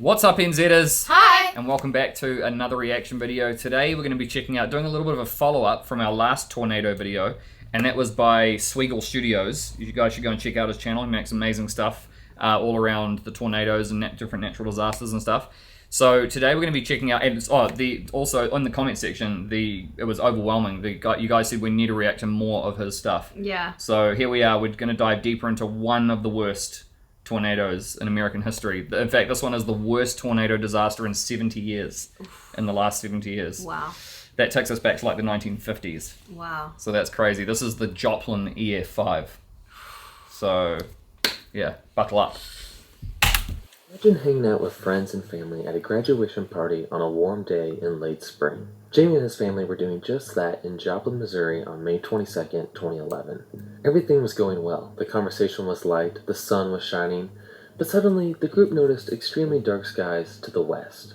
What's up, NZers? Hi! And welcome back to another reaction video. Today we're going to be checking out, doing a little bit of a follow-up from our last tornado video, and that was by Swiggle Studios. You guys should go and check out his channel. He makes amazing stuff all around the tornadoes and different natural disasters and stuff. So today we're going to be checking out, and also in the comment section, it was overwhelming. You guys said we need to react to more of his stuff. Yeah. So here we are. We're going to dive deeper into one of the worst tornadoes in American history. In fact, this one is the worst tornado disaster in 70 years. In the last 70 years. Wow. That takes us back to like the 1950s. Wow. So that's crazy. This is the Joplin EF5. So, yeah, buckle up. Imagine hanging out with friends and family at a graduation party on a warm day in late spring. Jamie and his family were doing just that in Joplin, Missouri on May 22nd, 2011. Everything was going well. The conversation was light, the sun was shining, but suddenly the group noticed extremely dark skies to the west.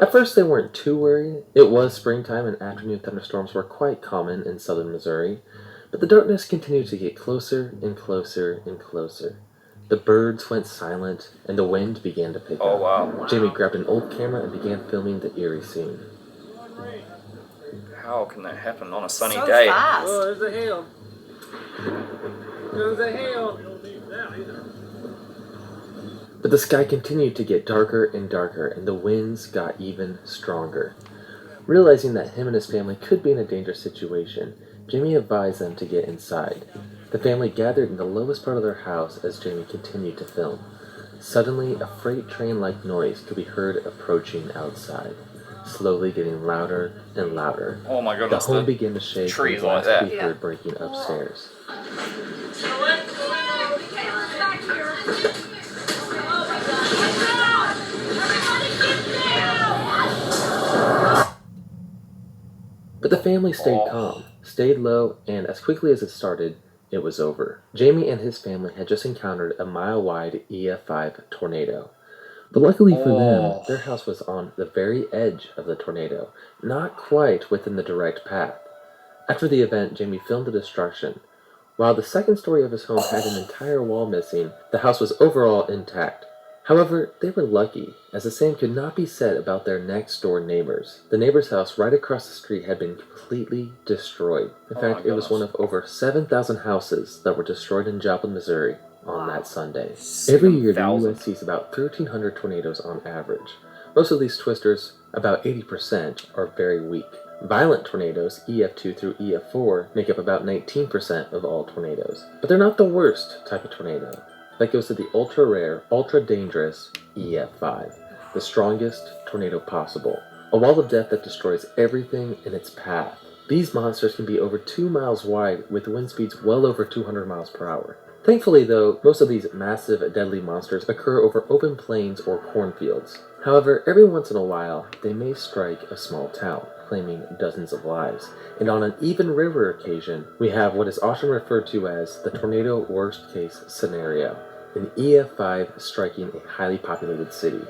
At first they weren't too worried. It was springtime and afternoon thunderstorms were quite common in southern Missouri, but the darkness continued to get closer and closer and closer. The birds went silent, and the wind began to pick up. Oh, wow. Jamie grabbed an old camera and began filming the eerie scene. How can that happen on a sunny so day? Fast. Oh, there's a hail. There's a hail. But the sky continued to get darker and darker, and the winds got even stronger. Realizing that him and his family could be in a dangerous situation, Jamie advised them to get inside. The family gathered in the lowest part of their house as Jamie continued to film. Suddenly, a freight train-like noise could be heard approaching outside, slowly getting louder and louder. Oh my goodness. The home began to shake, trees and glass like could that. be heard breaking upstairs. But the family stayed calm, stayed low, and as quickly as it started, it was over. Jamie and his family had just encountered a mile-wide EF5 tornado. But luckily for them, their house was on the very edge of the tornado, not quite within the direct path. After the event, Jamie filmed the destruction. While the second story of his home had an entire wall missing, the house was overall intact. However, they were lucky, as the same could not be said about their next-door neighbors. The neighbor's house right across the street had been completely destroyed. In fact, it was one of over 7,000 houses that were destroyed in Joplin, Missouri on that Sunday. Every year, the U.S. sees about 1,300 tornadoes on average. Most of these twisters, about 80%, are very weak. Violent tornadoes, EF2 through EF4, make up about 19% of all tornadoes. But they're not the worst type of tornado. That goes to the ultra-rare, ultra-dangerous EF5, the strongest tornado possible. A wall of death that destroys everything in its path. These monsters can be over 2 miles wide with wind speeds well over 200 miles per hour. Thankfully though, most of these massive, deadly monsters occur over open plains or cornfields. However, every once in a while, they may strike a small town, claiming dozens of lives. And on an even rarer occasion, we have what is often referred to as the tornado worst-case scenario, an EF5 striking a highly populated city.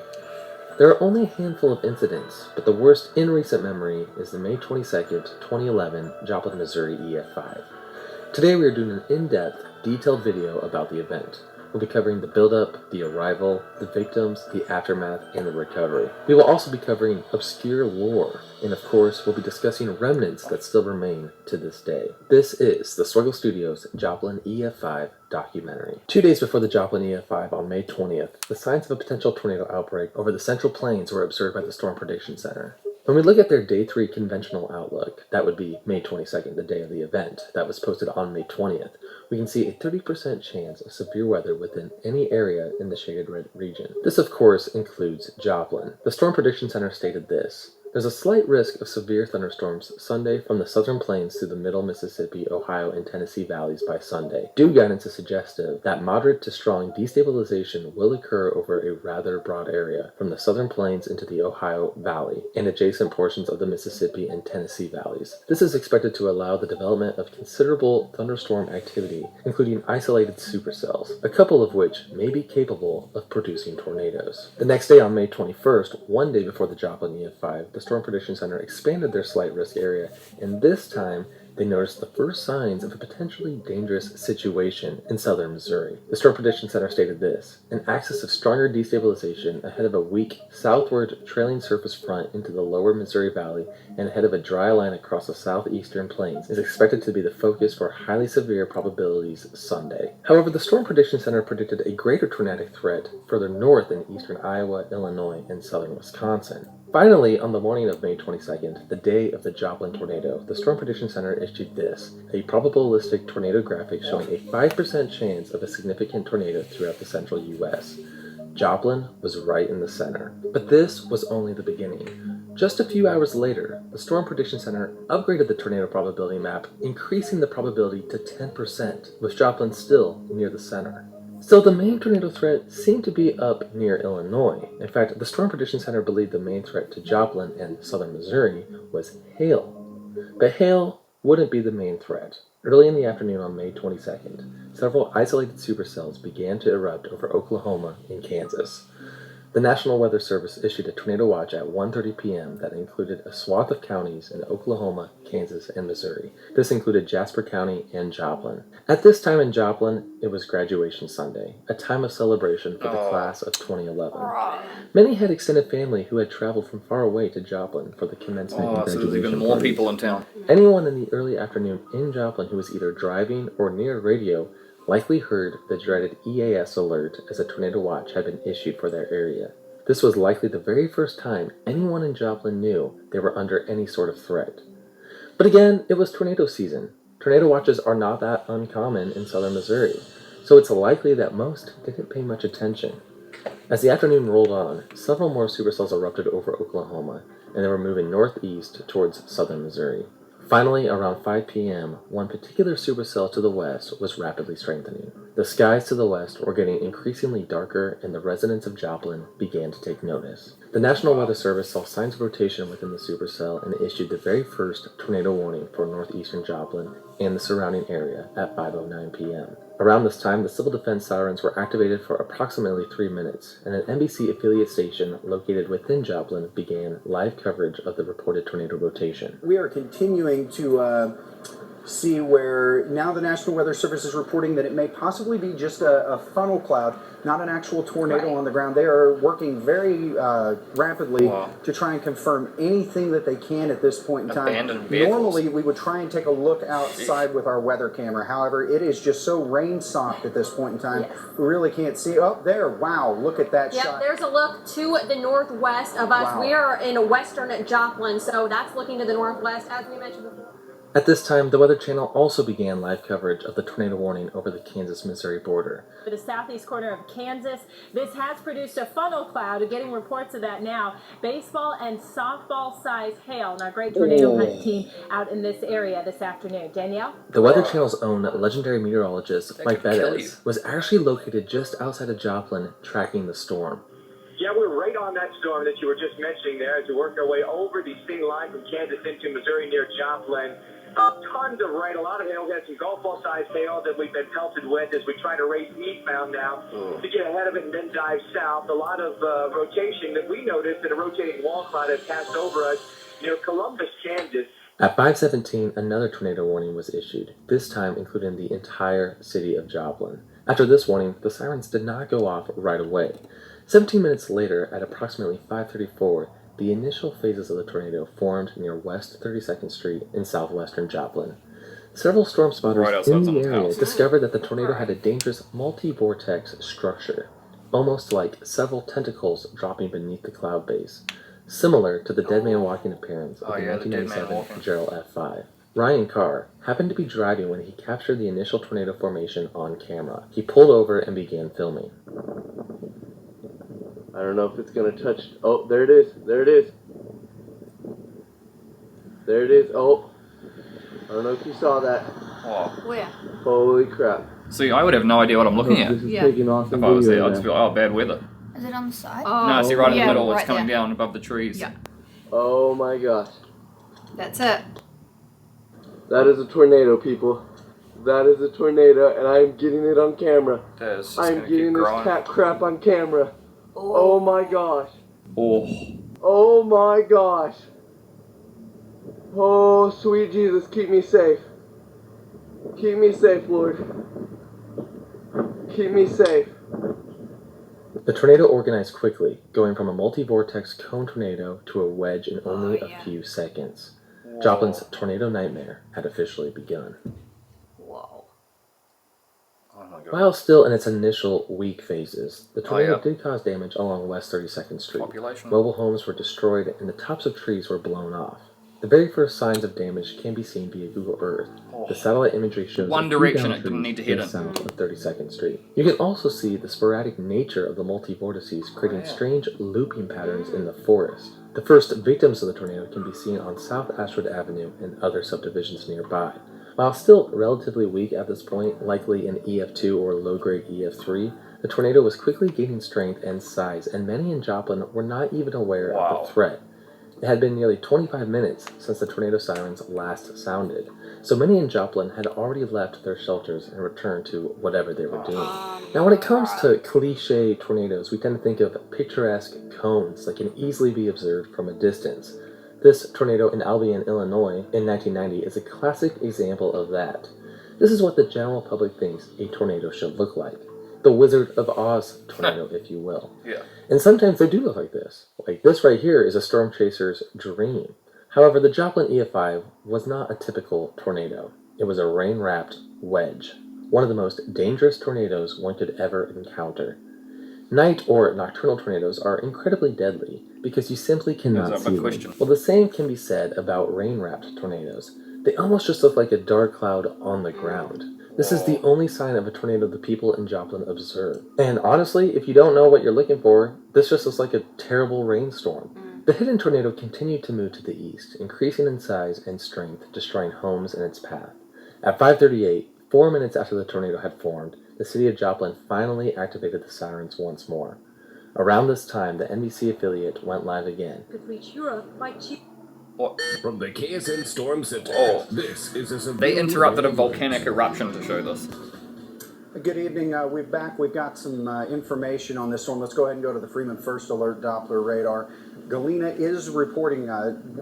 There are only a handful of incidents, but the worst in recent memory is the May 22nd, 2011 Joplin, Missouri EF5. Today we are doing an in-depth, detailed video about the event. We'll be covering the buildup, the arrival, the victims, the aftermath, and the recovery. We will also be covering obscure lore, and of course, we'll be discussing remnants that still remain to this day. This is the Swiggle Studios Joplin EF5 documentary. 2 days before the Joplin EF5 on May 20th, the signs of a potential tornado outbreak over the Central Plains were observed by the Storm Prediction Center. When we look at their Day 3 conventional outlook, that would be May 22nd, the day of the event, that was posted on May 20th, we can see a 30% chance of severe weather within any area in the shaded red region. This, of course, includes Joplin. The Storm Prediction Center stated this: there's a slight risk of severe thunderstorms Sunday from the southern plains through the middle Mississippi, Ohio, and Tennessee valleys by Sunday. Dew guidance is suggestive that moderate to strong destabilization will occur over a rather broad area from the southern plains into the Ohio Valley and adjacent portions of the Mississippi and Tennessee valleys. This is expected to allow the development of considerable thunderstorm activity, including isolated supercells, a couple of which may be capable of producing tornadoes. The next day on May 21st, one day before the Joplin EF5, the Storm Prediction Center expanded their slight risk area, and this time they noticed the first signs of a potentially dangerous situation in southern Missouri. The Storm Prediction Center stated this: an axis of stronger destabilization ahead of a weak southward trailing surface front into the lower Missouri Valley and ahead of a dry line across the southeastern plains is expected to be the focus for highly severe probabilities Sunday. However, the Storm Prediction Center predicted a greater tornadic threat further north in eastern Iowa, Illinois, and southern Wisconsin. Finally, on the morning of May 22nd, the day of the Joplin tornado, the Storm Prediction Center issued this: a probabilistic tornado graphic showing a 5% chance of a significant tornado throughout the central U.S. Joplin was right in the center. But this was only the beginning. Just a few hours later, the Storm Prediction Center upgraded the tornado probability map, increasing the probability to 10%, with Joplin still near the center. Still, the main tornado threat seemed to be up near Illinois. In fact, the Storm Prediction Center believed the main threat to Joplin and southern Missouri was hail. But hail wouldn't be the main threat. Early in the afternoon on May 22nd, several isolated supercells began to erupt over Oklahoma and Kansas. The National Weather Service issued a tornado watch at 1:30 p.m. that included a swath of counties in Oklahoma, Kansas, and Missouri. This included Jasper County and Joplin. At this time in Joplin, it was graduation Sunday, a time of celebration for the class of 2011. Many had extended family who had traveled from far away to Joplin for the commencement and graduation so there's even more parties. people in town. Anyone in the early afternoon in Joplin who was either driving or near radio likely heard the dreaded EAS alert as a tornado watch had been issued for their area. This was likely the very first time anyone in Joplin knew they were under any sort of threat. But again, it was tornado season. Tornado watches are not that uncommon in southern Missouri, so it's likely that most didn't pay much attention. As the afternoon rolled on, several more supercells erupted over Oklahoma, and they were moving northeast towards southern Missouri. Finally, around 5 p.m., one particular supercell to the west was rapidly strengthening. The skies to the west were getting increasingly darker, and the residents of Joplin began to take notice. The National Weather Service saw signs of rotation within the supercell and issued the very first tornado warning for northeastern Joplin and the surrounding area at 5:09 p.m. Around this time, the civil defense sirens were activated for approximately 3 minutes, and an NBC affiliate station located within Joplin began live coverage of the reported tornado rotation. We are continuing to see where now the National Weather Service is reporting that it may possibly be just a funnel cloud, not an actual tornado on the ground. They are working very rapidly to try and confirm anything that they can at this point in time. Normally, we would try and take a look outside with our weather camera. However, it is just so rain-socked at this point in time, we really can't see. Oh, there, wow, look at that shot. Yep, there's a look to the northwest of us. Wow. We are in western Joplin, so that's looking to the northwest, as we mentioned before. At this time, the Weather Channel also began live coverage of the tornado warning over the Kansas-Missouri border. For the southeast corner of Kansas, this has produced a funnel cloud. We're getting reports of that now. Baseball and softball-sized hail. And our great tornado hunt team out in this area this afternoon. Danielle? The Weather Channel's own legendary meteorologist, Mike Bettis, was actually located just outside of Joplin tracking the storm. Yeah, we're right on that storm that you were just mentioning there as we work our way over the state line from Kansas into Missouri near Joplin. Tons of rain, a lot of hail. We had some golf ball sized hail that we've been pelted with as we try to race eastbound now to get ahead of it and then dive south. A lot of rotation that we noticed that a rotating wall cloud had passed over us near Columbus, Kansas. At 5:17, another tornado warning was issued, this time including the entire city of Joplin. After this warning, the sirens did not go off right away. 17 minutes later, at approximately 5:34, the initial phases of the tornado formed near West 32nd Street in southwestern Joplin. Several storm spotters in the area discovered that the tornado had a dangerous multi-vortex structure, almost like several tentacles dropping beneath the cloud base, similar to the dead man walking appearance of the 1997 Gerald F5. Ryan Carr happened to be driving when he captured the initial tornado formation on camera. He pulled over and began filming. I don't know if it's going to touch. Oh, there it is. There it is. There it is. Oh. I don't know if you saw that. Where? Holy crap. See, I would have no idea what I'm looking at. This is taking off If I was there, I'd just be like, oh, bad weather. Is it on the side? No, see, right in the middle, right it's coming there. down above the trees. Yeah. Oh my gosh. That's it. That is a tornado, people. That is a tornado, and I'm getting it on camera. I'm getting this cat crap on camera. Oh my gosh. Oh. Oh my gosh. Oh, sweet Jesus, keep me safe. Keep me safe, Lord. Keep me safe. The tornado organized quickly, going from a multi-vortex cone tornado to a wedge in only a few seconds. Whoa. Joplin's tornado nightmare had officially begun. Whoa. Oh my God. While still in its initial weak phases, the tornado yeah. did cause damage along West 32nd Street. Population. Mobile homes were destroyed and the tops of trees were blown off. The very first signs of damage can be seen via Google Earth. The satellite imagery shows One a few direction downed it didn't trees need to hit just it. south of 32nd Street. You can also see the sporadic nature of the multi-vortices creating strange looping patterns in the forest. The first victims of the tornado can be seen on South Ashwood Avenue and other subdivisions nearby. While still relatively weak at this point, likely an EF2 or low-grade EF3, the tornado was quickly gaining strength and size, and many in Joplin were not even aware of the threat. It had been nearly 25 minutes since the tornado sirens last sounded, so many in Joplin had already left their shelters and returned to whatever they were doing. Now when it comes to cliche tornadoes, we tend to think of picturesque cones that can easily be observed from a distance. This tornado in Albion, Illinois in 1990 is a classic example of that. This is what the general public thinks a tornado should look like. The Wizard of Oz tornado, if you will. Yeah. And sometimes they do look like this. Like this right here is a storm chaser's dream. However, the Joplin EF5 was not a typical tornado. It was a rain-wrapped wedge, one of the most dangerous tornadoes one could ever encounter. Night or nocturnal tornadoes are incredibly deadly because you simply cannot see them. Well, the same can be said about rain-wrapped tornadoes. They almost just look like a dark cloud on the ground. This is the only sign of a tornado the people in Joplin observe. And honestly, if you don't know what you're looking for, this just looks like a terrible rainstorm. The hidden tornado continued to move to the east, increasing in size and strength, destroying homes in its path. At 5:38, 4 minutes after the tornado had formed, the city of Joplin finally activated the sirens once more. Around this time, the NBC affiliate went live again. Could reach Europe by cheap. From the KSN Storm Center, this is a They interrupted a volcanic eruption to show this. Good evening. We've got some information on this storm. Let's go ahead and go to the Freeman First Alert Doppler radar. Galena is reporting,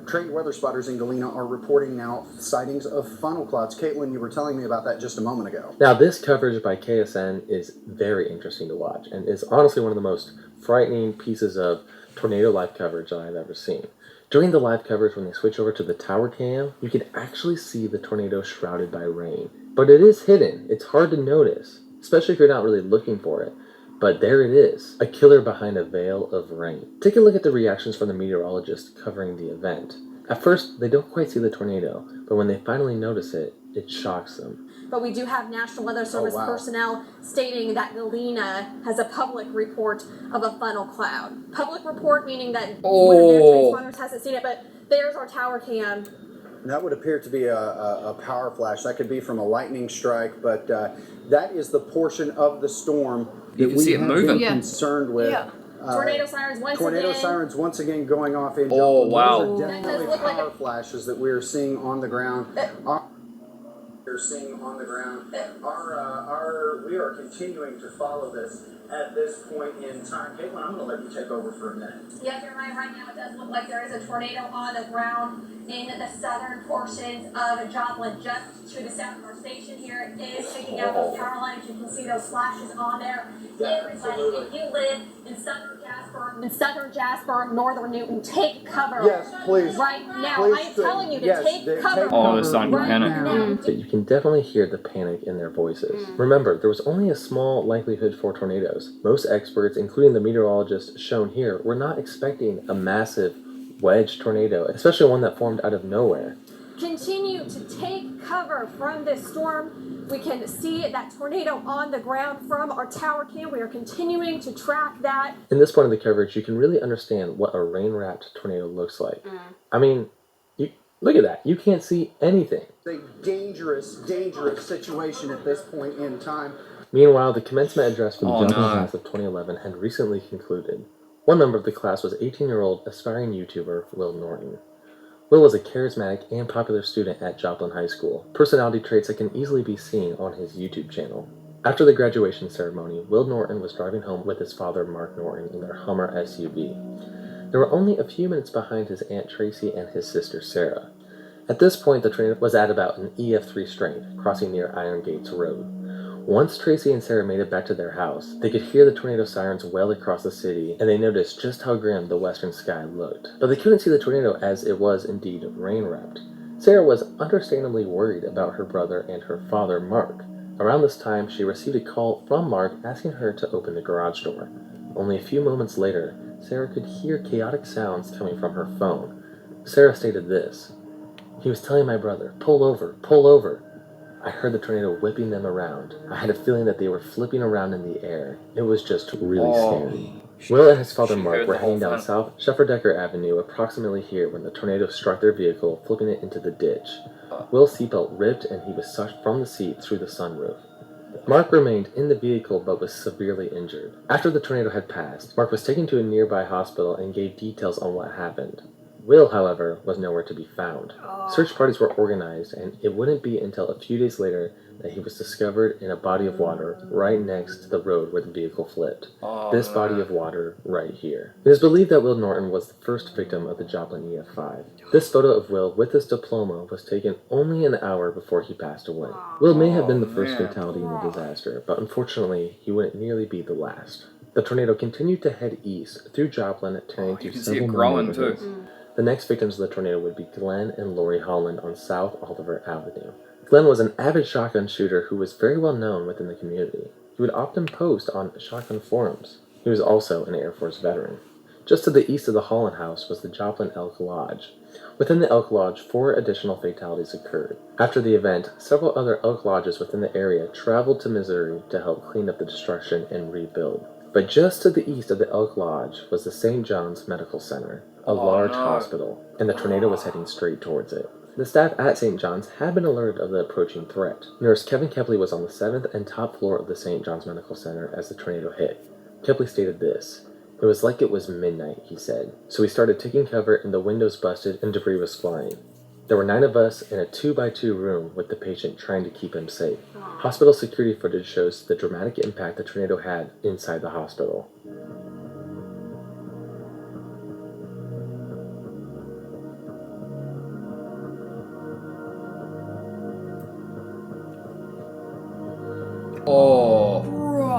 trained weather spotters in Galena are reporting now sightings of funnel clouds. Caitlin, you were telling me about that just a moment ago. Now, this coverage by KSN is very interesting to watch and is honestly one of the most frightening pieces of tornado live coverage that I've ever seen. During the live coverage, when they switch over to the tower cam, you can actually see the tornado shrouded by rain. But it is hidden. It's hard to notice, especially if you're not really looking for it. But there it is, a killer behind a veil of rain. Take a look at the reactions from the meteorologists covering the event. At first, they don't quite see the tornado, but when they finally notice it, it shocks them. But we do have National Weather Service personnel stating that Galena has a public report of a funnel cloud. Public report meaning that one of their transponders hasn't seen it, but there's our tower cam. That would appear to be a power flash. That could be from a lightning strike, but that is the portion of the storm that we have been concerned with. Yeah. Tornado sirens once again. Tornado sirens once again going off in Joplin. Oh, wow. Those are definitely power flashes that we are seeing on the ground. We are continuing to follow this at this point in time. Caitlin, I'm going to let you take over for a minute. Yeah, you're right. Right now it does look like there is a tornado on the ground in the southern portions of Joplin, just to the south of our station here. It is taking out those power lines. You can see those flashes on there. Everybody, if you live in southern Jasper, northern Newton, take cover. Yes, please. Right now. Please, I'm telling you to take cover. Oh, they're starting to right panic. now. But you can definitely hear the panic in their voices. Remember, there was only a small likelihood for tornadoes. Most experts, including the meteorologists shown here, were not expecting a massive wedge tornado, especially one that formed out of nowhere. Continue to take cover from this storm. We can see that tornado on the ground from our tower cam. We are continuing to track that. In this point of the coverage, you can really understand what a rain-wrapped tornado looks like. I mean, look at that. You can't see anything. It's a dangerous, dangerous situation at this point in time. Meanwhile, the commencement address for the Joplin class of 2011 had recently concluded. One member of the class was 18-year-old aspiring YouTuber Will Norton. Will was a charismatic and popular student at Joplin High School, personality traits that can easily be seen on his YouTube channel. After the graduation ceremony, Will Norton was driving home with his father, Mark Norton, in their Hummer SUV. They were only a few minutes behind his Aunt Tracy and his sister, Sarah. At this point, the tornado was at about an EF3 strength, crossing near Iron Gates Road. Once Tracy and Sarah made it back to their house, they could hear the tornado sirens wail across the city, and they noticed just how grim the western sky looked. But they couldn't see the tornado as it was indeed rain-wrapped. Sarah was understandably worried about her brother and her father, Mark. Around this time, she received a call from Mark asking her to open the garage door. Only a few moments later, Sarah could hear chaotic sounds coming from her phone. Sarah stated this: "He was telling my brother, 'Pull over, pull over.' I heard the tornado whipping them around. I had a feeling that they were flipping around in the air. It was just really scary." Will and his father Mark were heading down South Shefferdecker Avenue approximately here when the tornado struck their vehicle, flipping it into the ditch. Will's seatbelt ripped and he was sucked from the seat through the sunroof. Mark remained in the vehicle but was severely injured. After the tornado had passed, Mark was taken to a nearby hospital and gave details on what happened. Will, however, was nowhere to be found. Search parties were organized, and it wouldn't be until a few days later that he was discovered in a body of water right next to the road where the vehicle flipped. This body of water right here. It is believed that Will Norton was the first victim of the Joplin EF5. This photo of Will with his diploma was taken only an hour before he passed away. Will may have been the first fatality in the disaster, but unfortunately, he wouldn't nearly be the last. The tornado continued to head east through Joplin, turning to several more neighborhoods. The next victims of the tornado would be Glenn and Lori Holland on South Oliver Avenue. Glenn was an avid shotgun shooter who was very well known within the community. He would often post on shotgun forums. He was also an Air Force veteran. Just to the east of the Holland house was the Joplin Elk Lodge. Within the Elk Lodge, 4 additional fatalities occurred. After the event, several other Elk Lodges within the area traveled to Missouri to help clean up the destruction and rebuild. But just to the east of the Elk Lodge was the St. John's Medical Center, a large hospital, and the tornado was heading straight towards it. The staff at St. John's had been alerted of the approaching threat. Nurse Kevin Kepley was on the 7th and top floor of the St. John's Medical Center as the tornado hit. Kepley stated this: "It was like it was midnight," he said. "So we started taking cover and the windows busted and debris was flying. There were 9 of us in a 2x2 room with the patient trying to keep him safe." Hospital security footage shows the dramatic impact the tornado had inside the hospital.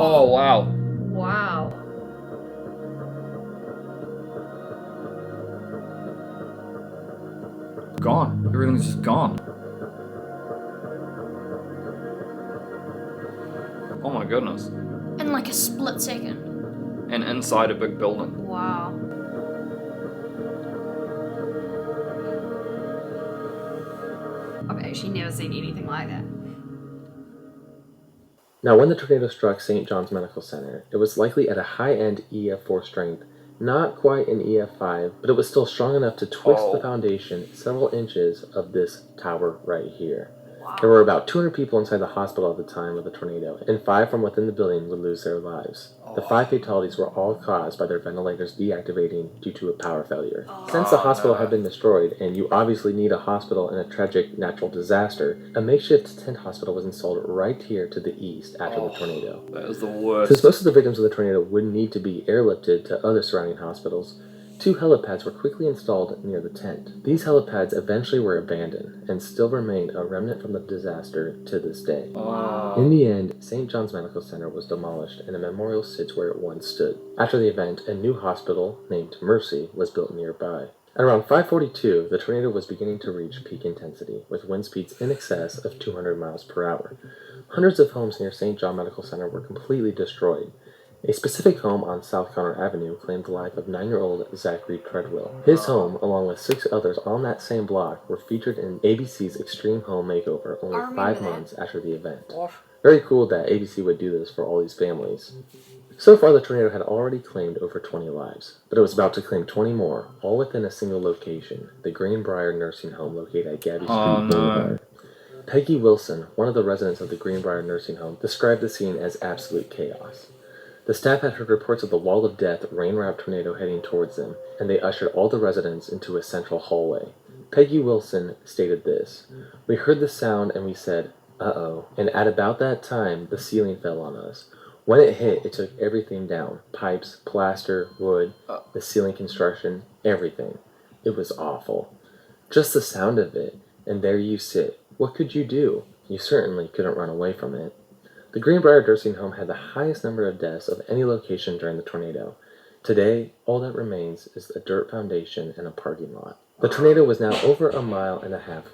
Oh, wow. Wow. Gone. Everything's just gone. Oh my goodness. In like a split second. And inside a big building. Wow. I've actually never seen anything like that. Now, when the tornado struck St. John's Medical Center, it was likely at a high-end EF4 strength, not quite an EF5, but it was still strong enough to twist the foundation several inches of this tower right here. There were about 200 people inside the hospital at the time of the tornado, and 5 from within the building would lose their lives. The 5 fatalities were all caused by their ventilators deactivating due to a power failure. Since the hospital had been destroyed, and you obviously need a hospital in a tragic natural disaster, a makeshift tent hospital was installed right here to the east after the tornado. That is the worst. Since most of the victims of the tornado would need to be airlifted to other surrounding hospitals, 2 helipads were quickly installed near the tent. These helipads eventually were abandoned and still remain a remnant from the disaster to this day. In the end, St. John's Medical Center was demolished and a memorial sits where it once stood. After the event, a new hospital named Mercy was built nearby. At around 5:42, the tornado was beginning to reach peak intensity, with wind speeds in excess of 200 miles per hour. Hundreds of homes near St. John Medical Center were completely destroyed. A specific home on South Connor Avenue claimed the life of 9-year-old Zachary Treadwell. His home, along with 6 others on that same block, were featured in ABC's Extreme Home Makeover only 5 months after the event. Very cool that ABC would do this for all these families. So far, the tornado had already claimed over 20 lives, but it was about to claim 20 more, all within a single location, the Greenbryer nursing home located at Gabby Street Boulevard. Peggy Wilson, one of the residents of the Greenbryer nursing home, described the scene as absolute chaos. The staff had heard reports of the wall of death rain-wrapped tornado heading towards them, and they ushered all the residents into a central hallway. Peggy Wilson stated this: "We heard the sound and we said, uh-oh, and at about that time, the ceiling fell on us. When it hit, it took everything down. Pipes, plaster, wood, the ceiling construction, everything. It was awful. Just the sound of it, and there you sit. What could you do? You certainly couldn't run away from it. The Greenbryer nursing home had the highest number of deaths of any location during the tornado. Today, all that remains is a dirt foundation and a parking lot. The tornado was now over 1.5 miles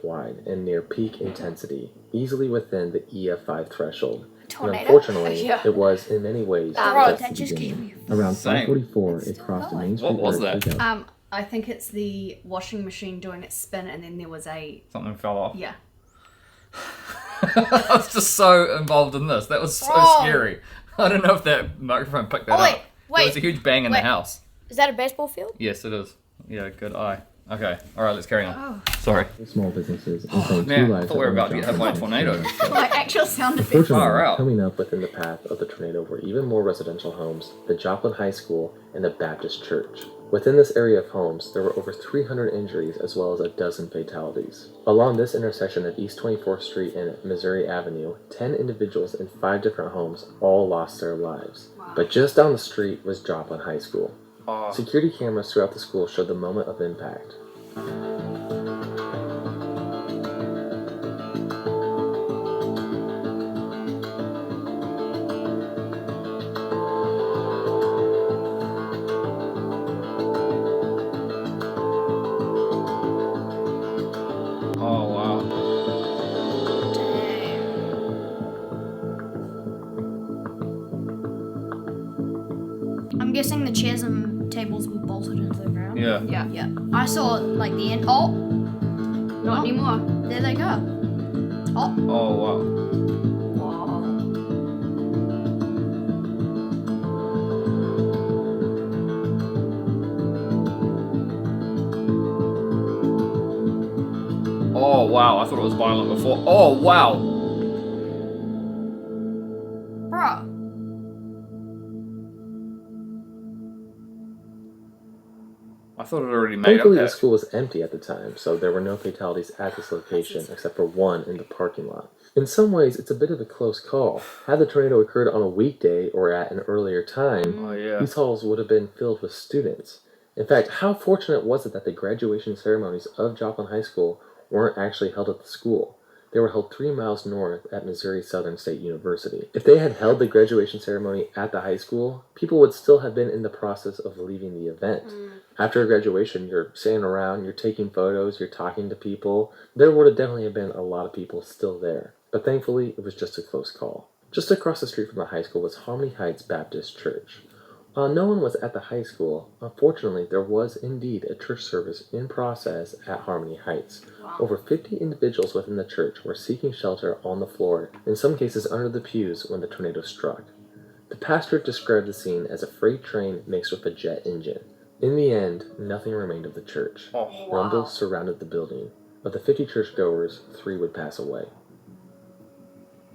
wide and near peak intensity, easily within the EF5 threshold. And unfortunately, it was in many ways Bro, that just gave me around 5:44, it crossed the main street. What was that? I think it's the washing machine doing its spin, and then there was a... Something fell off. Yeah. I was just so involved in this. That was so scary. I don't know if that microphone picked that up. There was a huge bang in the house. Is that a baseball field? Yes, it is. Yeah, good eye. Okay, alright, let's carry on. Sorry. Small businesses. Man, I thought we were about to get hit by a tornado. My actual sound effect. Fortunately, coming up within the path of the tornado were even more residential homes, the Joplin High School, and the Baptist Church. Within this area of homes, there were over 300 injuries as well as a dozen fatalities. Along this intersection of East 24th Street and Missouri Avenue, 10 individuals in 5 different homes all lost their lives. But just down the street was Joplin High School. Security cameras throughout the school showed the moment of impact. I'm guessing the chairs and tables were bolted into the ground. Yeah. Yeah. I saw like the end. Oh, not anymore. There they go. Oh. Oh, wow. Oh, wow. I thought it was violent before. Oh, wow. Bruh. I thought it already made Thankfully, up the school was empty at the time, so there were no fatalities at this location except for one in the parking lot. In some ways, it's a bit of a close call. Had the tornado occurred on a weekday or at an earlier time, these halls would have been filled with students. In fact, how fortunate was it that the graduation ceremonies of Joplin High School weren't actually held at the school? They were held 3 miles north at Missouri Southern State University. If they had held the graduation ceremony at the high school, people would still have been in the process of leaving the event. After graduation, you're sitting around, you're taking photos, you're talking to people. There would have definitely been a lot of people still there. But thankfully, it was just a close call. Just across the street from the high school was Harmony Heights Baptist Church. While no one was at the high school, unfortunately, there was indeed a church service in process at Harmony Heights. Over 50 individuals within the church were seeking shelter on the floor, in some cases under the pews when the tornado struck. The pastor described the scene as a freight train mixed with a jet engine. In the end, nothing remained of the church. Rumbles surrounded the building. Of the 50 churchgoers, 3 would pass away.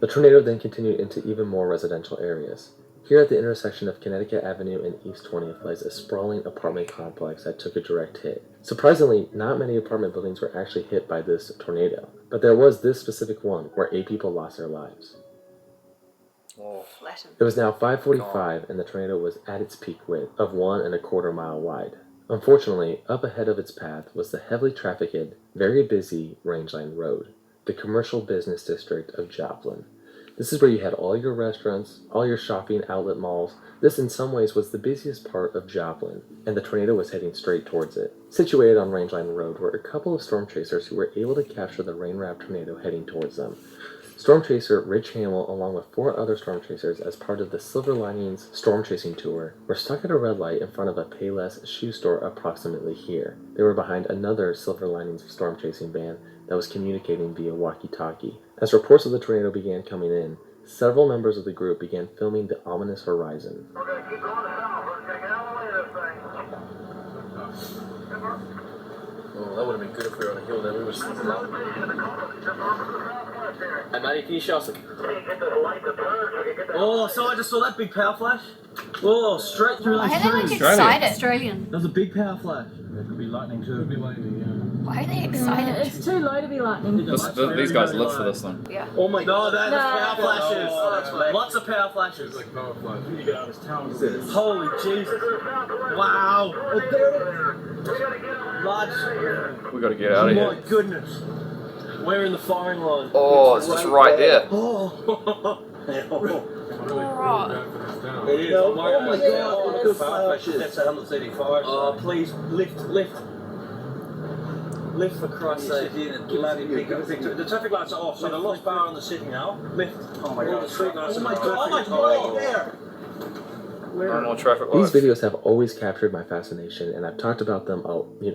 The tornado then continued into even more residential areas. Here at the intersection of Connecticut Avenue and East 20th lies a sprawling apartment complex that took a direct hit. Surprisingly, not many apartment buildings were actually hit by this tornado, but there was this specific one where 8 people lost their lives. It was now 5:45 and the tornado was at its peak width of 1.25 miles wide. Unfortunately, up ahead of its path was the heavily trafficked, very busy Rangeline Road, the commercial business district of Joplin. This is where you had all your restaurants, all your shopping outlet malls. This in some ways was the busiest part of Joplin, and the tornado was heading straight towards it. Situated on Rangeline Road were a couple of storm chasers who were able to capture the rain-wrapped tornado heading towards them. Storm chaser Rich Hamill, along with 4 other storm chasers as part of the Silver Linings storm chasing tour, were stuck at a red light in front of a Payless shoe store approximately here. They were behind another Silver Linings storm chasing van that was communicating via walkie-talkie. As reports of the tornado began coming in, several members of the group began filming the ominous horizon. We're going to keep going south. We're taking out the way of this thing. Oh, that would have been good if we were on a hill there. We would have slipped a lot. Hey, Matty, can you show us? Oh, so I just saw that big power flash. Oh, straight through the screen. Australian. That was a big power flash. There could be lightning too. Could be lightning, yeah. Why are they excited? It's too low to be lightning. These guys live for this one. Yeah. Oh my god, that's power flashes. Oh, that's right. Lots of power flashes. Like power flash. You get out of this town. Holy Jesus. Wow. Oh, there it is. Large. We gotta get out of Oh here. my goodness. We're in the firing line. Oh, it's just right there. Oh. Alright. It is. No, I'm oh my worried God, about those the power pressure. flashes. That's 135. Oh, please, lift. Lift for Christ's sake. Bloody big. The traffic lights are off, so they lost power on the signal. Lift. Oh my God. Oh my God. Oh my God. No more traffic These lights. videos have always captured my fascination, and I've talked about them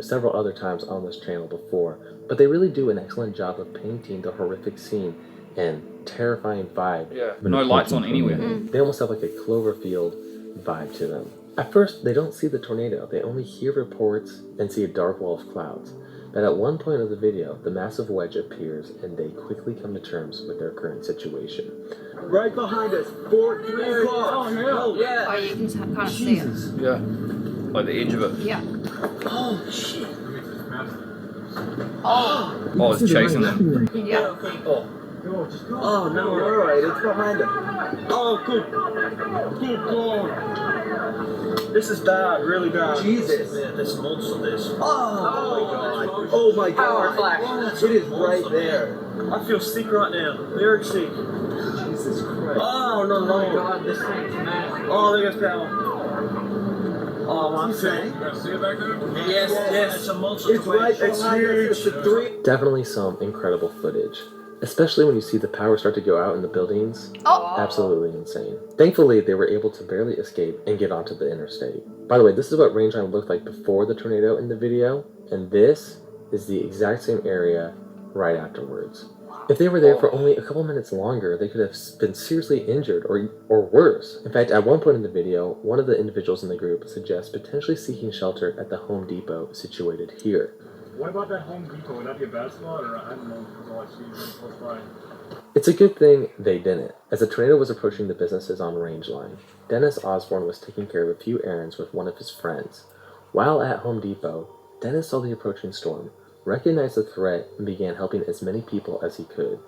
several other times on this channel before, but they really do an excellent job of painting the horrific scene and terrifying vibe. Yeah, no lights on anywhere. They almost have like a Cloverfield vibe to them. At first, they don't see the tornado, they only hear reports and see a dark wall of clouds. But at one point of the video, the massive wedge appears and they quickly come to terms with their current situation. Right behind us, 4-3 o'clock. Oh, no. Yeah. Oh, you can kind of see it. Yeah, like the edge of it. Yeah. Oh, shit. Oh, it's chasing them. Yeah. Oh, no, alright, it's behind us. Oh, good God. This is bad, really bad. Jesus. Yeah, there's months of this. Oh my God. It is right there. I feel sick right now. Very sick. Jesus Christ. Oh, no. Oh my God, this thing's mad. Oh, there goes power. Oh, I'm sick. See it back there? Yes. It's a monster. It's right behind us. It's a 3. Definitely some incredible footage, especially when you see the power start to go out in the buildings. Oh. Absolutely insane. Thankfully, they were able to barely escape and get onto the interstate. By the way, this is what Rangeline looked like before the tornado in the video, and this is the exact same area right afterwards. If they were there for only a couple minutes longer, they could have been seriously injured or worse. In fact, at one point in the video, one of the individuals in the group suggests potentially seeking shelter at the Home Depot situated here. What about that Home Depot? Would that be a bad spot, or I don't know, because all I see is close by? It's a good thing they didn't, as the tornado was approaching the businesses on Rangeline. Dennis Osborne was taking care of a few errands with one of his friends. While at Home Depot, Dennis saw the approaching storm, recognized the threat, and began helping as many people as he could.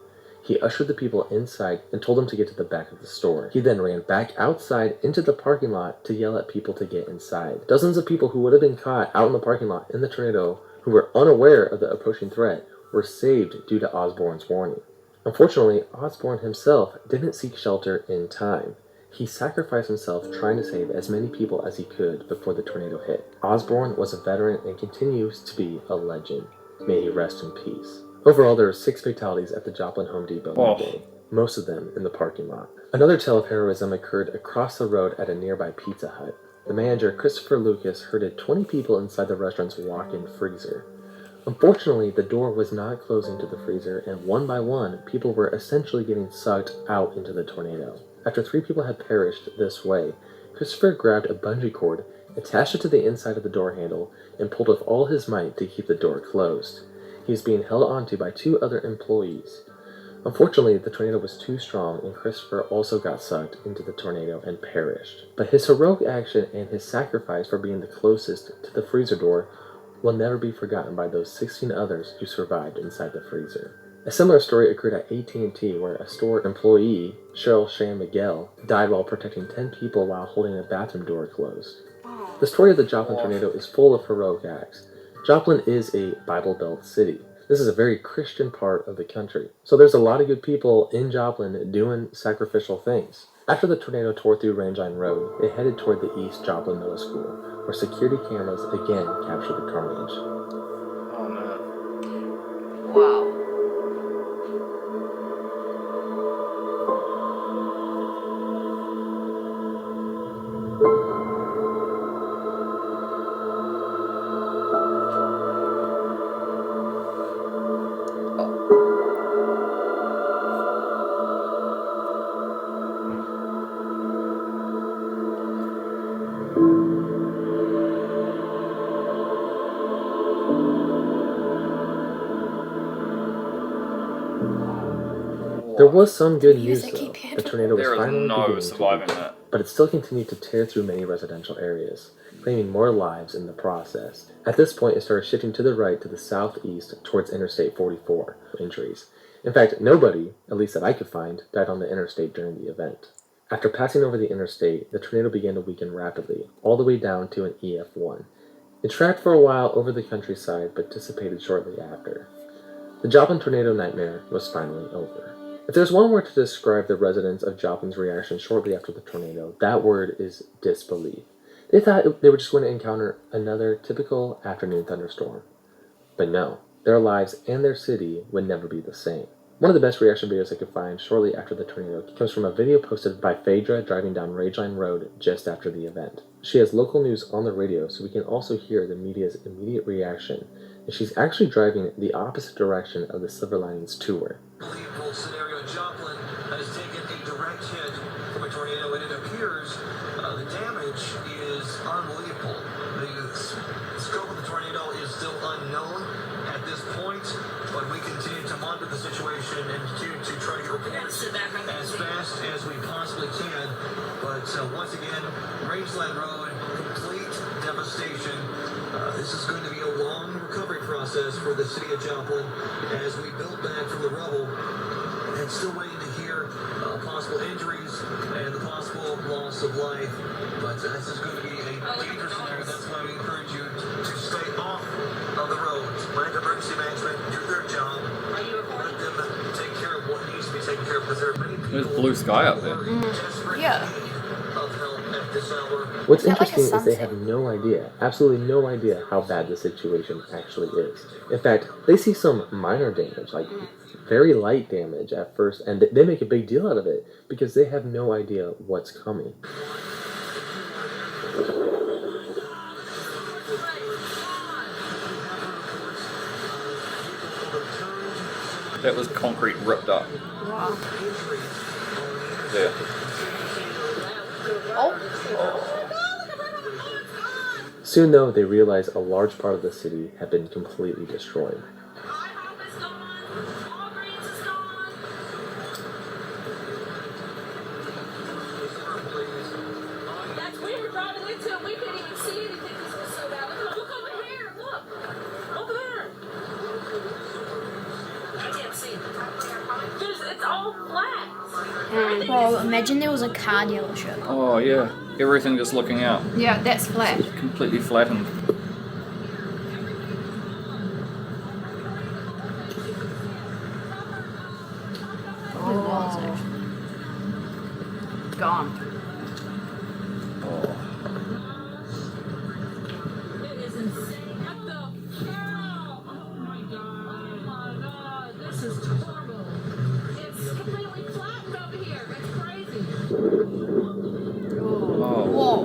He ushered the people inside and told them to get to the back of the store. He then ran back outside into the parking lot to yell at people to get inside. Dozens of people who would have been caught out in the parking lot in the tornado, who were unaware of the approaching threat, were saved due to Osborne's warning. Unfortunately, Osborne himself didn't seek shelter in time. He sacrificed himself trying to save as many people as he could before the tornado hit. Osborne was a veteran and continues to be a legend. May he rest in peace. Overall, there were 6 fatalities at the Joplin Home Depot that day, most of them in the parking lot. Another tale of heroism occurred across the road at a nearby Pizza Hut. The manager, Christopher Lucas, herded 20 people inside the restaurant's walk-in freezer. Unfortunately, the door was not closing to the freezer, and one by one, people were essentially getting sucked out into the tornado. After 3 people had perished this way, Christopher grabbed a bungee cord, attached it to the inside of the door handle, and pulled with all his might to keep the door closed. He was being held onto by 2 other employees. Unfortunately, the tornado was too strong, and Christopher also got sucked into the tornado and perished. But his heroic action and his sacrifice for being the closest to the freezer door will never be forgotten by those 16 others who survived inside the freezer. A similar story occurred at AT&T, where a store employee, Cheryl Shan Miguel, died while protecting 10 people while holding a bathroom door closed. The story of the Joplin tornado is full of heroic acts. Joplin is a Bible Belt city. This is a very Christian part of the country. So there's a lot of good people in Joplin doing sacrificial things. After the tornado tore through Rangeline Road, it headed toward the East Joplin Middle School, where security cameras again captured the carnage. Oh man. Wow. There was some good news though. The tornado was There is finally no beginning surviving to that. but it still continued to tear through many residential areas, claiming more lives in the process. At this point, it started shifting to the right to the southeast towards Interstate 44 injuries. In fact, nobody, at least that I could find, died on the interstate during the event. After passing over the interstate, the tornado began to weaken rapidly, all the way down to an EF5. It tracked for a while over the countryside, but dissipated shortly after. The Joplin tornado nightmare was finally over. If there's one word to describe the residents of Joplin's reaction shortly after the tornado, that word is disbelief. They thought they were just going to encounter another typical afternoon thunderstorm. But no, their lives and their city would never be the same. One of the best reaction videos I could find shortly after the tornado comes from a video posted by Phaedra driving down Rangeline Road just after the event. She has local news on the radio, so we can also hear the media's immediate reaction, and she's actually driving the opposite direction of the Silver Linings tour. Unbelievable scenario. Joplin has taken a direct hit from a tornado, and it appears the damage is unbelievable. The scope of the tornado is still unknown at this point, but we continue to monitor the situation and continue to try to get reports as fast as we possibly can. But once again, Rangeline Road, complete devastation. This is going to be a long recovery process for the city of Joplin as we build back from the rubble, and still waiting to hear possible injuries and the possible loss of life. But this is going to be a dangerous scenario. That's why we encourage you to stay off of the roads. Let emergency management do their job. Let them take care of what needs to be taken care of, because there are many people. There's blue sky up there. Yeah. Of help at this hour. What's Is that like a interesting is they sunset? have no idea, absolutely no idea how bad the situation actually is. In fact, they see some minor damage, like very light damage at first, and they make a big deal out of it because they have no idea what's coming. That was concrete ripped up. Wow. There. Soon, though, they realize a large part of the city had been completely destroyed. That's we were driving into it. We couldn't even see anything because it was so bad. Look over here. Look. Over there. I can't see. It's all flat. Well, imagine there was a car dealership. Oh yeah, everything just looking out. Yeah, that's flat. Completely flattened. Probably was actually. Gone. It is insane. What the hell? Oh my god. Oh my god. This is horrible. It's completely flattened over here. It's crazy. Whoa.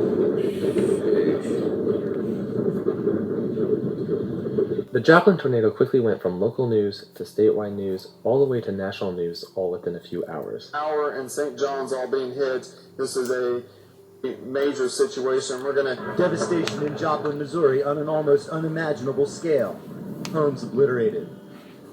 The Joplin tornado quickly went from local news to statewide news, all the way to national news, all within a few hours. Tower and St. John's all being hit. This is a major situation. We're going to... Devastation in Joplin, Missouri on an almost unimaginable scale. Homes obliterated.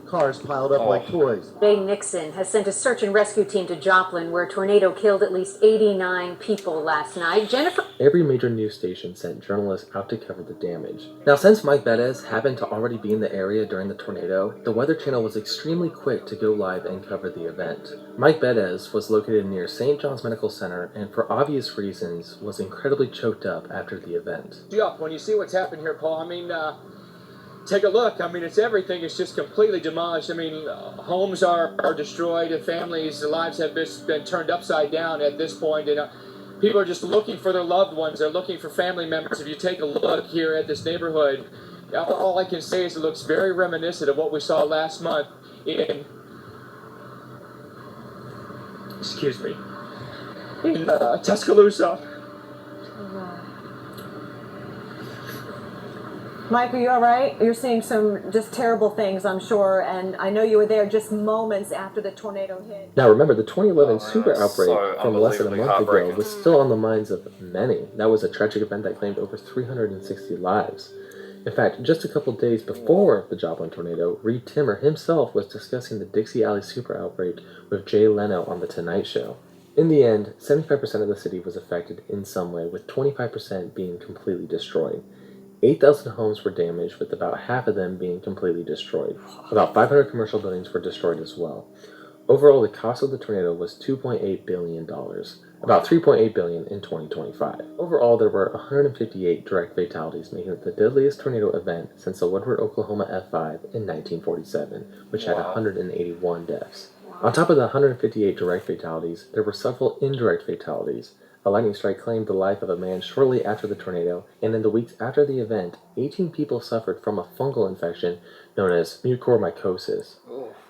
Cars piled up like toys. Bay Nixon has sent a search and rescue team to Joplin, where a tornado killed at least 89 people last night. Jennifer... Every major news station sent journalists out to cover the damage. Now, since Mike Bettis happened to already be in the area during the tornado, the Weather Channel was extremely quick to go live and cover the event. Mike Bettis was located near St. John's Medical Center and, for obvious reasons, was incredibly choked up after the event. Yeah, when you see what's happened here, Paul, I mean, take a look. I mean, it's everything. It's just completely demolished. I mean, homes are destroyed, and families' lives have been turned upside down at this point. And people are just looking for their loved ones. They're looking for family members. If you take a look here at this neighborhood, all I can say is it looks very reminiscent of what we saw last month in, excuse me, in Tuscaloosa. Mike, are you all right? You're seeing some just terrible things, I'm sure, and I know you were there just moments after the tornado hit. Now remember, the 2011 super outbreak so from less than a month ago heartbreaking. was still on the minds of many. That was a tragic event that claimed over 360 lives. In fact, just a couple days before the Joplin tornado, Reed Timmer himself was discussing the Dixie Alley super outbreak with Jay Leno on The Tonight Show. In the end, 75% of the city was affected in some way, with 25% being completely destroyed. 8,000 homes were damaged, with about half of them being completely destroyed. About 500 commercial buildings were destroyed as well. Overall, the cost of the tornado was $2.8 billion. about 3.8 billion in 2025. Overall, there were 158 direct fatalities, making it the deadliest tornado event since the Woodward, Oklahoma F5 in 1947, which had 181 deaths. On top of the 158 direct fatalities, there were several indirect fatalities. A lightning strike claimed the life of a man shortly after the tornado, and in the weeks after the event, 18 people suffered from a fungal infection known as mucormycosis.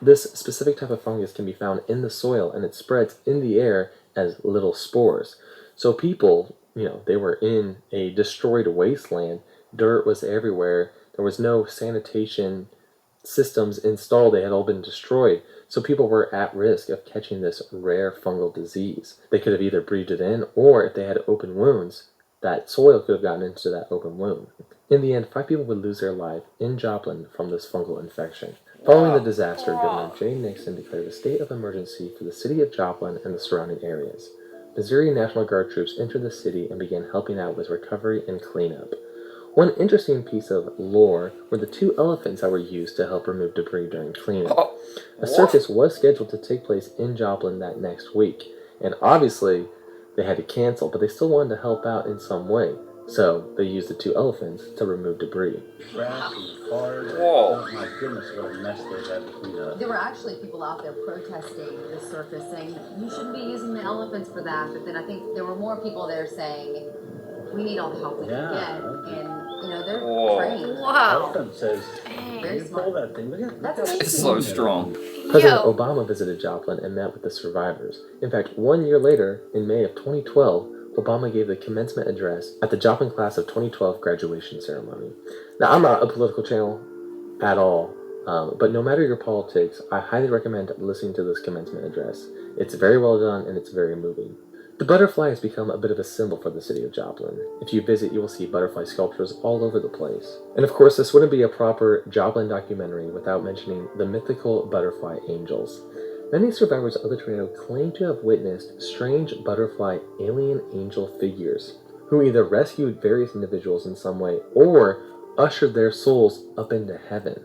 This specific type of fungus can be found in the soil, and it spreads in the air as little spores. So people, they were in a destroyed wasteland. Dirt was everywhere. There was no sanitation systems installed. They had all been destroyed. So people were at risk of catching this rare fungal disease. They could have either breathed it in, or if they had open wounds, that soil could have gotten into that open wound. In the end, 5 people would lose their life in Joplin from this fungal infection. Following the disaster, Governor Jay Nixon declared a state of emergency for the city of Joplin and the surrounding areas. Missouri National Guard troops entered the city and began helping out with recovery and cleanup. One interesting piece of lore were the 2 elephants that were used to help remove debris during cleanup. A circus was scheduled to take place in Joplin that next week, and obviously they had to cancel, but they still wanted to help out in some way. So they used the 2 elephants to remove debris. Grass and cars. Oh my goodness, what a mess they had to clean up. There were actually people out there protesting the circus, saying you shouldn't be using the elephants for that. But then I think there were more people there saying we need all the help we can get, and they're trained. Wow. Elephant says, very smart. pull that thing. Look at that. It's so strong. President Obama visited Joplin and met with the survivors. In fact, 1 year later, in May of 2012, Obama gave the commencement address at the Joplin Class of 2012 graduation ceremony. Now, I'm not a political channel at all, but no matter your politics, I highly recommend listening to this commencement address. It's very well done and it's very moving. The butterfly has become a bit of a symbol for the city of Joplin. If you visit, you will see butterfly sculptures all over the place. And of course, this wouldn't be a proper Joplin documentary without mentioning the mythical butterfly angels. Many survivors of the tornado claim to have witnessed strange butterfly alien angel figures who either rescued various individuals in some way or ushered their souls up into heaven.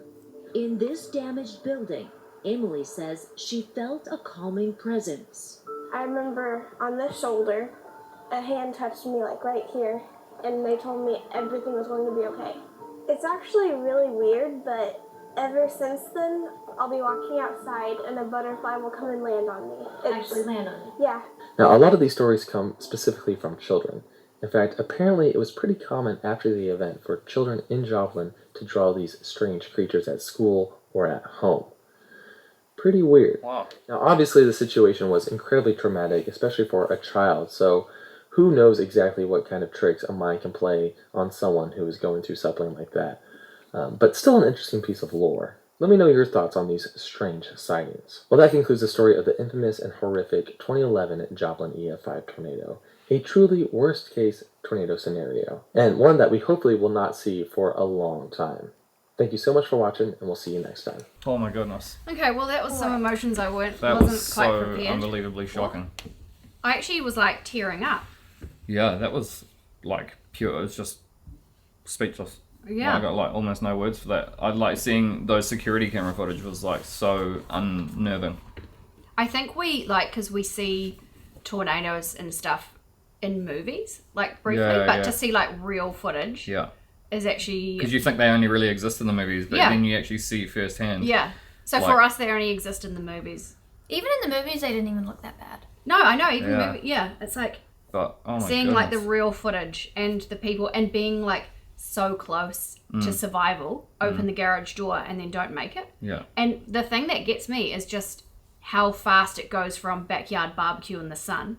In this damaged building, Emily says she felt a calming presence. I remember on the shoulder, a hand touched me like right here, and they told me everything was going to be okay. It's actually really weird, but ever since then, I'll be walking outside and a butterfly will come and land on me. Actually land on you? Yeah. Now, a lot of these stories come specifically from children. In fact, apparently it was pretty common after the event for children in Joplin to draw these strange creatures at school or at home. Pretty weird. Wow. Now, obviously the situation was incredibly traumatic, especially for a child, so who knows exactly what kind of tricks a mind can play on someone who is going through something like that. But still an interesting piece of lore. Let me know your thoughts on these strange sightings. Well, that concludes the story of the infamous and horrific 2011 Joplin EF5 tornado. A truly worst-case tornado scenario, and one that we hopefully will not see for a long time. Thank you so much for watching, and we'll see you next time. Oh my goodness. Okay, well that was some emotions I That wasn't was quite so prepared. unbelievably shocking. I actually was like tearing up. Yeah, that was like pure. It was just speechless. Yeah. I got like almost no words for that. I'd like seeing those security camera footage was like so unnerving. I think we because we see tornadoes and stuff in movies, like briefly, but to see like real footage. Yeah. Is actually because you think they only really exist in the movies, but then you actually see firsthand. Yeah. So for us, they only exist in the movies. Even in the movies, they didn't even look that bad. No, I know. Even it's like but, oh my seeing goodness. like the real footage and the people and being like so close to survival. Open the garage door and then don't make it. Yeah. And the thing that gets me is just how fast it goes from backyard barbecue in the sun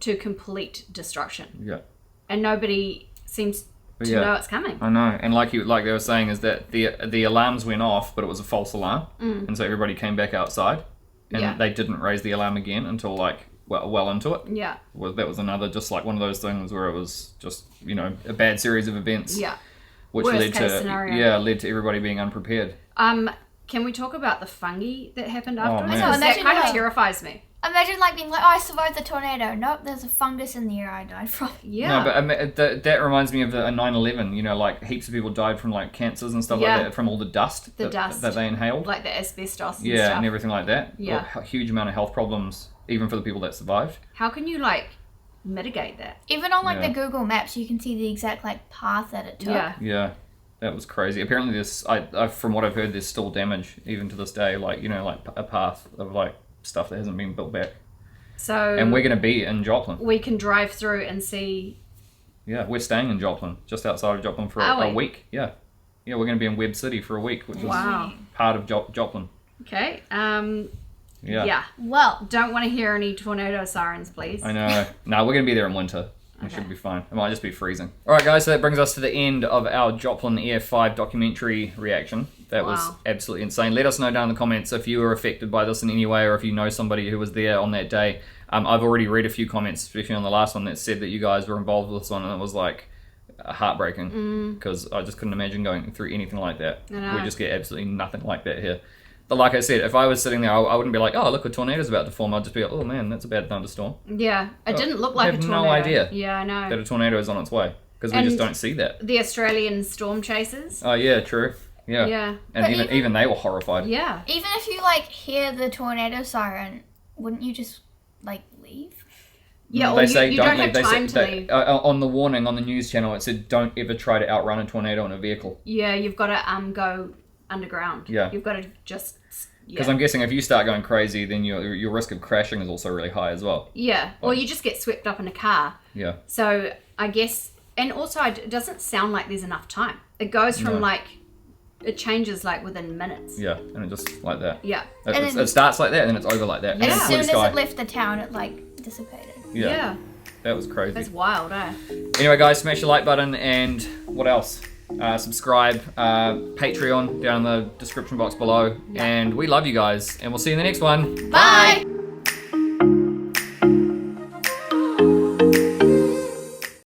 to complete destruction. Yeah. And nobody seems to know it's coming. I know, and like they were saying, is that the alarms went off, but it was a false alarm, and so everybody came back outside, and they didn't raise the alarm again until like well into it. Yeah. Well, that was another just like one of those things where it was just a bad series of events. Yeah. Which Worst led case to scenario. led to everybody being unprepared. Can we talk about the fungi that happened afterwards? man. That kind of terrifies me. Imagine like being like, oh, I survived the tornado. Nope, there's a fungus in the air I died from. Yeah. No, but that reminds me of the 9/11. Like heaps of people died from like cancers and stuff like that from all the dust that they inhaled, like the asbestos. And and everything like that. Yeah, a huge amount of health problems even for the people that survived. How can you mitigate that. Even on like Yeah. the Google Maps, you can see the exact like path that it took. Yeah. Yeah, that was crazy. Apparently, this from what I've heard, there's still damage even to this day. Like like a path of like stuff that hasn't been built back. So. And we're gonna be in Joplin. We can drive through and see. Yeah, we're staying in Joplin, just outside of Joplin for a week. Yeah, we're gonna be in Webb City for a week, which is part of Joplin. Okay. Yeah. Well, don't want to hear any tornado sirens, please. I know. No, we're going to be there in winter. We should be fine. It might just be freezing. All right, guys, so that brings us to the end of our Joplin EF5 documentary reaction. That was absolutely insane. Let us know down in the comments if you were affected by this in any way or if you know somebody who was there on that day. I've already read a few comments, especially on the last one, that said that you guys were involved with this one, and it was like heartbreaking because I just couldn't imagine going through anything like that. I know. We just get absolutely nothing like that here. But like I said, if I was sitting there, I wouldn't be like, oh, look, a tornado's about to form. I'd just be like, oh, man, that's a bad thunderstorm. Yeah, it didn't look like a tornado. I have no idea Yeah, I know. that a tornado is on its way because we just don't see that. The Australian storm chasers. Oh, yeah, true. Yeah. Yeah. And even they were horrified. Yeah. even if you like hear the tornado siren, wouldn't you just like leave? Yeah, or They you, say you don't don't leave. have time to leave. On the warning on the news channel, it said don't ever try to outrun a tornado in a vehicle. Yeah, you've got to go underground. Yeah. You've got to just... Because I'm guessing if you start going crazy, then your risk of crashing is also really high as well. Yeah, or you just get swept up in a car. Yeah. So I guess, and also it doesn't sound like there's enough time. It goes from it changes like within minutes. Yeah, and it just like that. Yeah. It starts like that and then it's over like that. As soon as it left the town, it like dissipated. Yeah. That was crazy. That's wild, eh? Anyway, guys, smash the like button and what else? Subscribe, Patreon down in the description box below. And we love you guys, and we'll see you in the next one. Bye.